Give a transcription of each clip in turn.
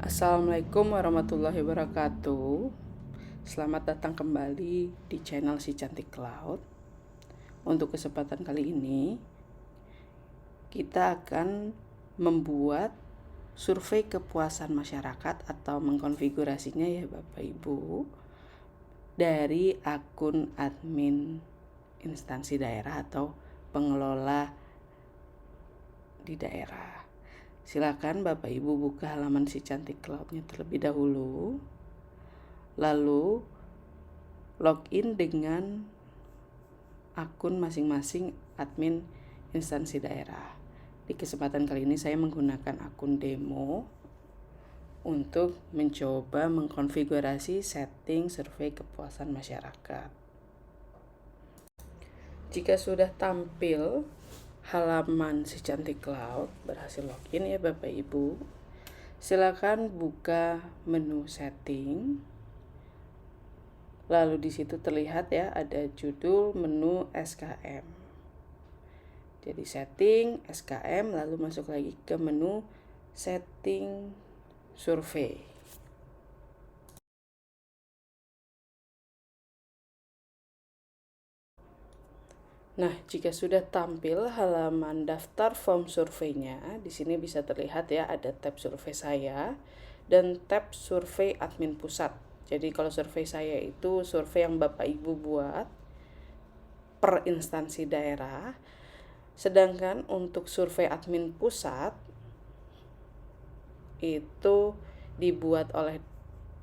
Assalamualaikum warahmatullahi wabarakatuh. Selamat datang kembali di channel Si Cantik Cloud. Untuk kesempatan kali ini, kita akan membuat survei kepuasan masyarakat atau mengkonfigurasinya ya Bapak Ibu dari akun admin instansi daerah atau pengelola di daerah. Silakan Bapak Ibu buka halaman Si Cantik Cloud-nya terlebih dahulu. Lalu login dengan akun masing-masing admin instansi daerah. Di kesempatan kali ini saya menggunakan akun demo untuk mencoba mengkonfigurasi setting survei kepuasan masyarakat. Jika sudah tampil halaman Si Cantik Cloud, berhasil login ya Bapak Ibu, silakan buka menu setting. Lalu di situ terlihat ya ada judul menu SKM. Jadi setting SKM, lalu masuk lagi ke menu setting survei. Nah, jika sudah tampil halaman daftar form surveinya, di sini bisa terlihat ya ada tab survei saya dan tab survei admin pusat. Jadi kalau survei saya itu survei yang Bapak Ibu buat per instansi daerah. Sedangkan untuk survei admin pusat itu dibuat oleh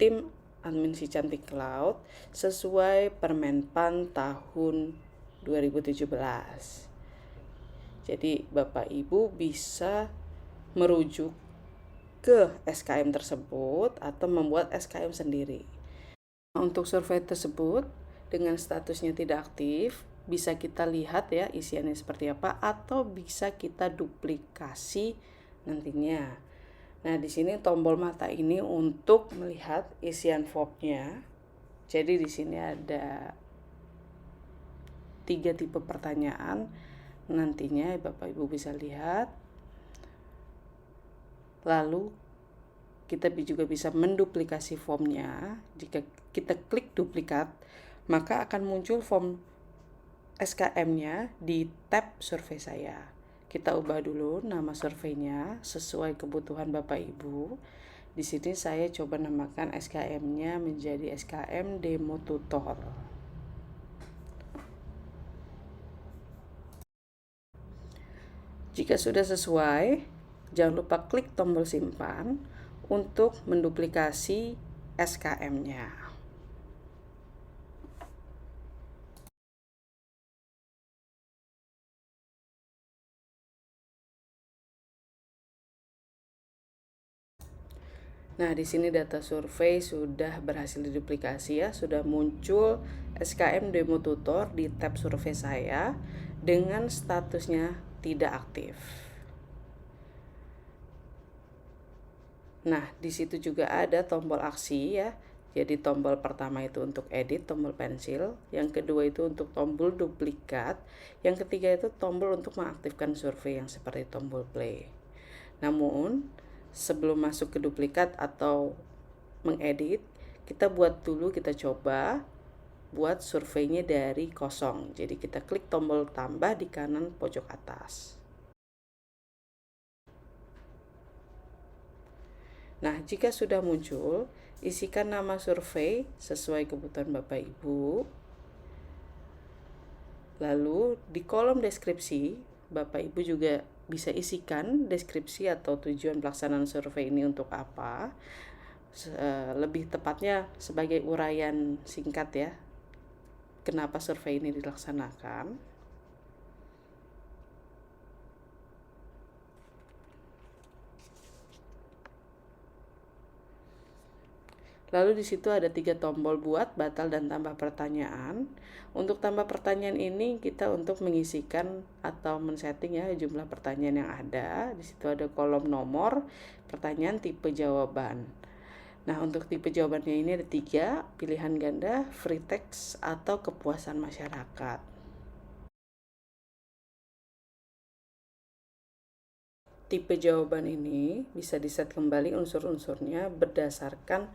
tim admin Si Cantik Cloud sesuai Permenpan tahun 2017. Jadi Bapak Ibu bisa merujuk ke SKM tersebut atau membuat SKM sendiri. Untuk survei tersebut dengan statusnya tidak aktif, bisa kita lihat ya isiannya seperti apa atau bisa kita duplikasi nantinya. Nah, di sini tombol mata ini untuk melihat isian formnya. Jadi di sini ada 3 tipe pertanyaan. Nantinya Bapak Ibu bisa lihat. Lalu kita juga bisa menduplikasi formnya. Jika kita klik duplikat, maka akan muncul form SKM-nya di tab survei saya. Kita ubah dulu nama surveinya sesuai kebutuhan Bapak Ibu. Di sini saya coba namakan SKM-nya menjadi SKM demo tutor. Jika sudah sesuai, jangan lupa klik tombol simpan untuk menduplikasi SKM-nya. Nah, di sini data survei sudah berhasil diduplikasi ya, sudah muncul SKM demo tutor di tab survei saya dengan statusnya tidak aktif. Nah, di situ juga ada tombol aksi ya. Jadi tombol pertama itu untuk edit, tombol pensil. Yang kedua itu untuk tombol duplikat. Yang ketiga itu tombol untuk mengaktifkan survei yang seperti tombol play. Namun, sebelum masuk ke duplikat atau mengedit, kita coba buat surveinya dari kosong. Jadi kita klik tombol tambah di kanan pojok atas. Nah, jika sudah muncul, isikan nama survei sesuai kebutuhan Bapak Ibu. Lalu di kolom deskripsi, Bapak Ibu juga bisa isikan deskripsi atau tujuan pelaksanaan survei ini untuk apa. Lebih tepatnya sebagai uraian singkat ya, kenapa survei ini dilaksanakan. Lalu di situ ada 3 tombol buat, batal, dan tambah pertanyaan. Untuk tambah pertanyaan ini kita untuk mengisikan atau men-setting ya jumlah pertanyaan yang ada. Di situ ada kolom nomor, pertanyaan, tipe jawaban. Nah, untuk tipe jawabannya ini ada 3, pilihan ganda, free text, atau kepuasan masyarakat. tipe jawaban ini bisa diset kembali unsur-unsurnya berdasarkan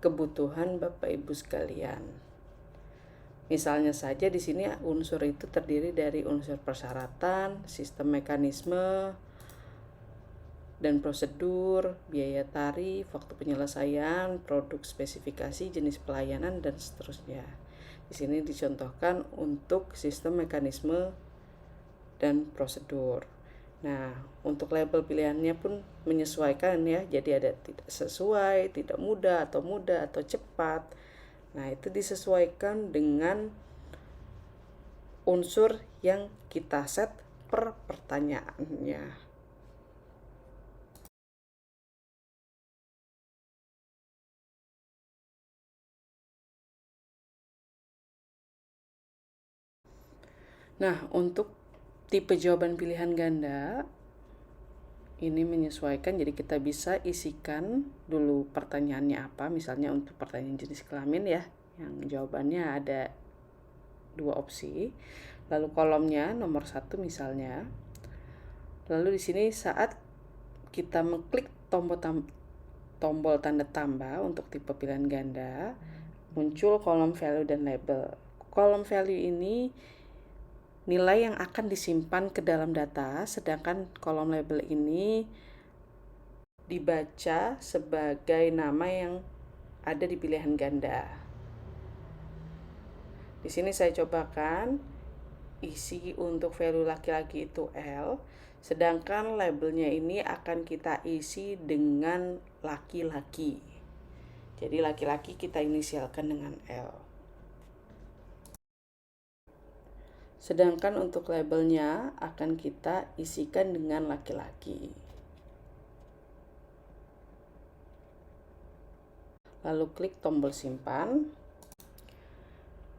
kebutuhan Bapak Ibu sekalian. Misalnya saja di sini unsur itu terdiri dari unsur persyaratan, sistem mekanisme dan prosedur, biaya tarif, waktu penyelesaian, produk spesifikasi, jenis pelayanan, dan seterusnya. Di sini dicontohkan untuk sistem mekanisme dan prosedur. Nah, untuk label pilihannya pun menyesuaikan ya, jadi ada tidak sesuai, tidak mudah, atau cepat. Nah, itu disesuaikan dengan unsur yang kita set per pertanyaannya. Nah, untuk tipe jawaban pilihan ganda ini menyesuaikan, jadi kita bisa isikan dulu pertanyaannya apa. Misalnya untuk pertanyaan jenis kelamin ya, yang jawabannya ada 2 opsi. Lalu kolomnya nomor 1 misalnya. Lalu di sini saat kita mengklik tombol tanda tambah untuk tipe pilihan ganda, muncul kolom value dan label. Kolom value ini nilai yang akan disimpan ke dalam data, sedangkan kolom label ini dibaca sebagai nama yang ada di pilihan ganda. Di sini saya cobakan isi untuk value laki-laki itu L, sedangkan labelnya ini akan kita isi dengan laki-laki. Jadi laki-laki kita inisialkan dengan L. Sedangkan untuk labelnya akan kita isikan dengan laki-laki. Lalu klik tombol simpan.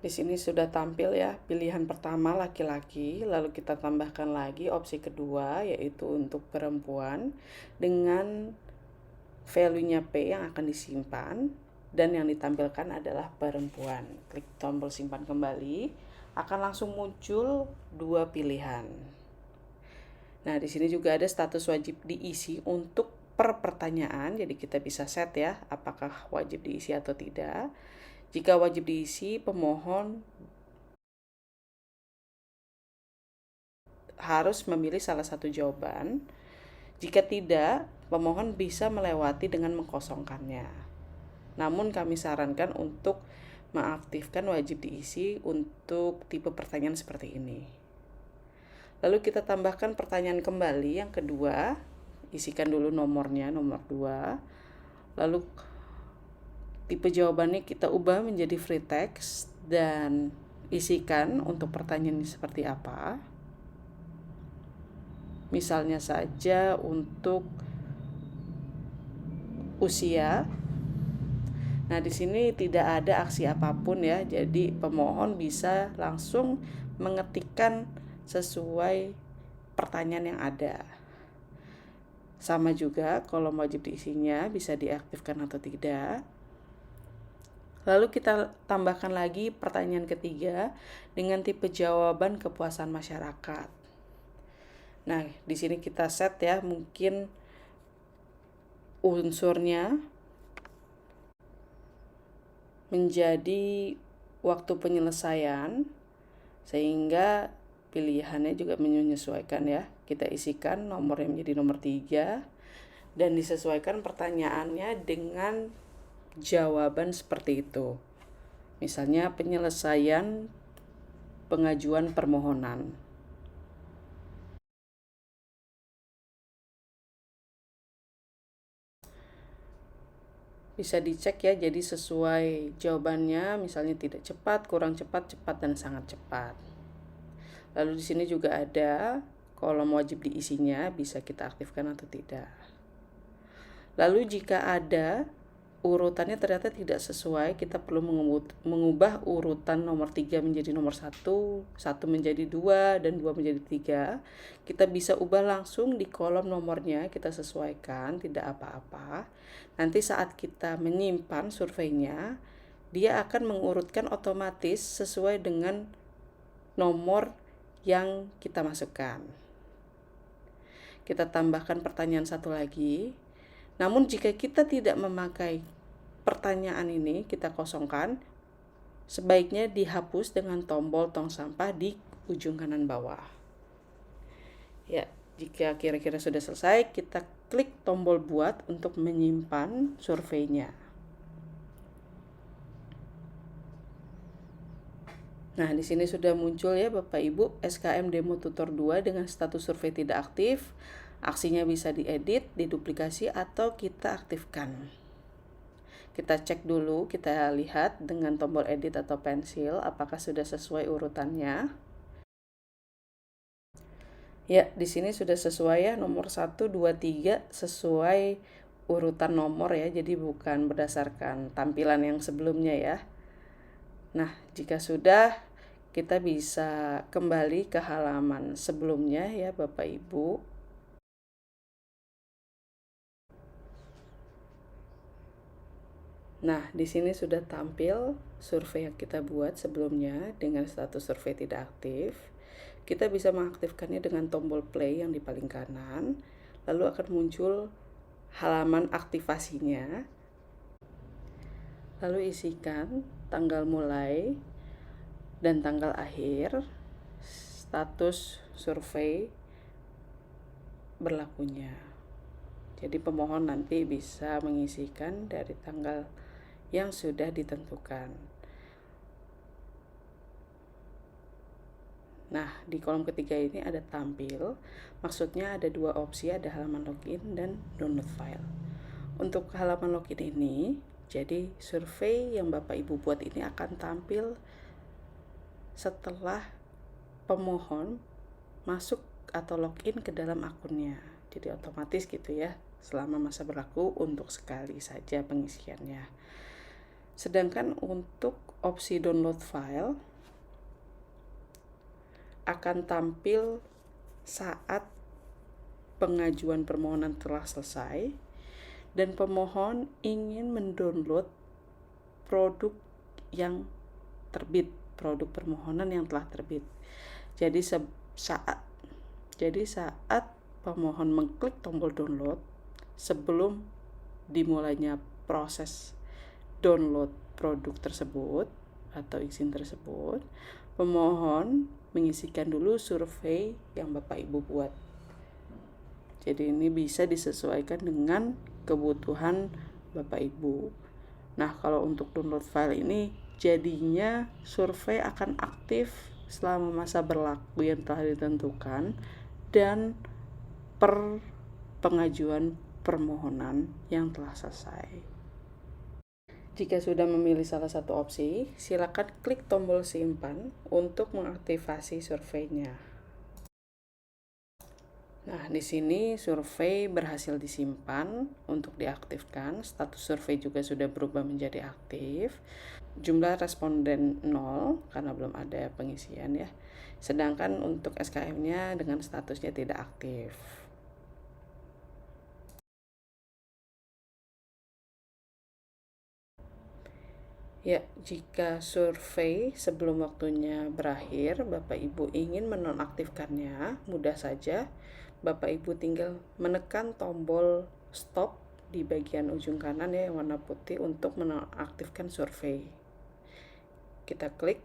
Di sini sudah tampil ya pilihan pertama laki-laki, lalu kita tambahkan lagi opsi kedua yaitu untuk perempuan dengan value-nya P yang akan disimpan dan yang ditampilkan adalah perempuan. Klik tombol simpan kembali. Akan langsung muncul 2 pilihan. Nah, di sini juga ada status wajib diisi untuk per pertanyaan, jadi kita bisa set ya, apakah wajib diisi atau tidak. Jika wajib diisi, pemohon harus memilih salah satu jawaban. Jika tidak, pemohon bisa melewati dengan mengkosongkannya. Namun kami sarankan untuk mengaktifkan wajib diisi untuk tipe pertanyaan seperti ini. Lalu kita tambahkan pertanyaan kembali yang kedua, isikan dulu nomornya, nomor 2. Lalu tipe jawabannya kita ubah menjadi free text dan isikan untuk pertanyaan seperti apa. Misalnya saja untuk usia. Nah, di sini tidak ada aksi apapun ya. Jadi pemohon bisa langsung mengetikkan sesuai pertanyaan yang ada. Sama juga kolom wajib diisinya bisa diaktifkan atau tidak. Lalu kita tambahkan lagi pertanyaan ketiga dengan tipe jawaban kepuasan masyarakat. Nah, di sini kita set ya, mungkin unsurnya menjadi waktu penyelesaian, sehingga pilihannya juga menyesuaikan ya. Kita isikan nomor yang menjadi nomor 3 dan disesuaikan pertanyaannya dengan jawaban seperti itu. Misalnya penyelesaian pengajuan permohonan. Bisa dicek ya, jadi sesuai jawabannya, misalnya tidak cepat, kurang cepat, cepat, dan sangat cepat. Lalu di sini juga ada kolom wajib diisinya, bisa kita aktifkan atau tidak. Lalu jika ada urutannya ternyata tidak sesuai, kita perlu mengubah urutan nomor 3 menjadi nomor 1, 1 menjadi 2, dan 2 menjadi 3. Kita bisa ubah langsung di kolom nomornya, kita sesuaikan, tidak apa-apa. Nanti saat kita menyimpan surveinya, dia akan mengurutkan otomatis sesuai dengan nomor yang kita masukkan. Kita tambahkan pertanyaan satu lagi. Namun jika kita tidak memakai pertanyaan ini, kita kosongkan, sebaiknya dihapus dengan tombol tong sampah di ujung kanan bawah. Ya, jika kira-kira sudah selesai, kita klik tombol buat untuk menyimpan surveinya. Nah, di sini sudah muncul ya Bapak Ibu, SKM Demo Tutor 2 dengan status survei tidak aktif. Aksinya bisa diedit, diduplikasi, atau kita aktifkan. Kita cek dulu, kita lihat dengan tombol edit atau pensil, apakah sudah sesuai urutannya. Ya, di sini sudah sesuai ya, nomor 1, 2, 3 sesuai urutan nomor ya, jadi bukan berdasarkan tampilan yang sebelumnya ya. Nah, jika sudah, kita bisa kembali ke halaman sebelumnya ya Bapak Ibu. Nah, di sini sudah tampil survei yang kita buat sebelumnya dengan status survei tidak aktif. Kita bisa mengaktifkannya dengan tombol play yang di paling kanan, lalu akan muncul halaman aktivasinya. Lalu isikan tanggal mulai dan tanggal akhir, status survei berlakunya. Jadi pemohon nanti bisa mengisikan dari tanggal yang sudah ditentukan. Nah, di kolom ketiga ini ada tampil, maksudnya ada dua opsi, ada halaman login dan download file. Untuk halaman login ini, jadi survei yang Bapak Ibu buat ini akan tampil setelah pemohon masuk atau login ke dalam akunnya. Jadi otomatis gitu ya, selama masa berlaku untuk sekali saja pengisiannya. Sedangkan untuk opsi download file akan tampil saat pengajuan permohonan telah selesai dan pemohon ingin mendownload produk yang terbit, produk permohonan yang telah terbit. Jadi saat pemohon mengklik tombol download sebelum dimulainya proses download produk tersebut atau izin tersebut, pemohon mengisikan dulu survei yang Bapak Ibu buat. Jadi ini bisa disesuaikan dengan kebutuhan Bapak Ibu. Nah, kalau untuk download file ini jadinya survei akan aktif selama masa berlaku yang telah ditentukan dan per pengajuan permohonan yang telah selesai. Jika sudah memilih salah satu opsi, silakan klik tombol simpan untuk mengaktifasi surveinya. Nah, di sini survei berhasil disimpan untuk diaktifkan. Status survei juga sudah berubah menjadi aktif. Jumlah responden 0 karena belum ada pengisian ya. Sedangkan untuk SKM-nya dengan statusnya tidak aktif. Ya, jika survei sebelum waktunya berakhir, Bapak Ibu ingin menonaktifkannya, mudah saja. Bapak Ibu tinggal menekan tombol stop di bagian ujung kanan ya yang warna putih untuk menonaktifkan survei. Kita klik.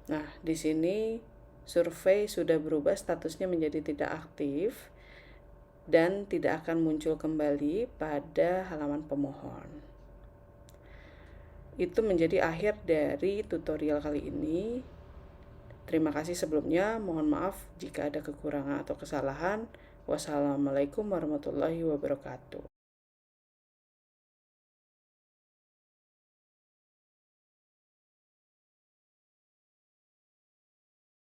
Nah, di sini survei sudah berubah statusnya menjadi tidak aktif dan tidak akan muncul kembali pada halaman pemohon. Itu menjadi akhir dari tutorial kali ini. Terima kasih sebelumnya, mohon maaf jika ada kekurangan atau kesalahan. Wassalamualaikum warahmatullahi wabarakatuh.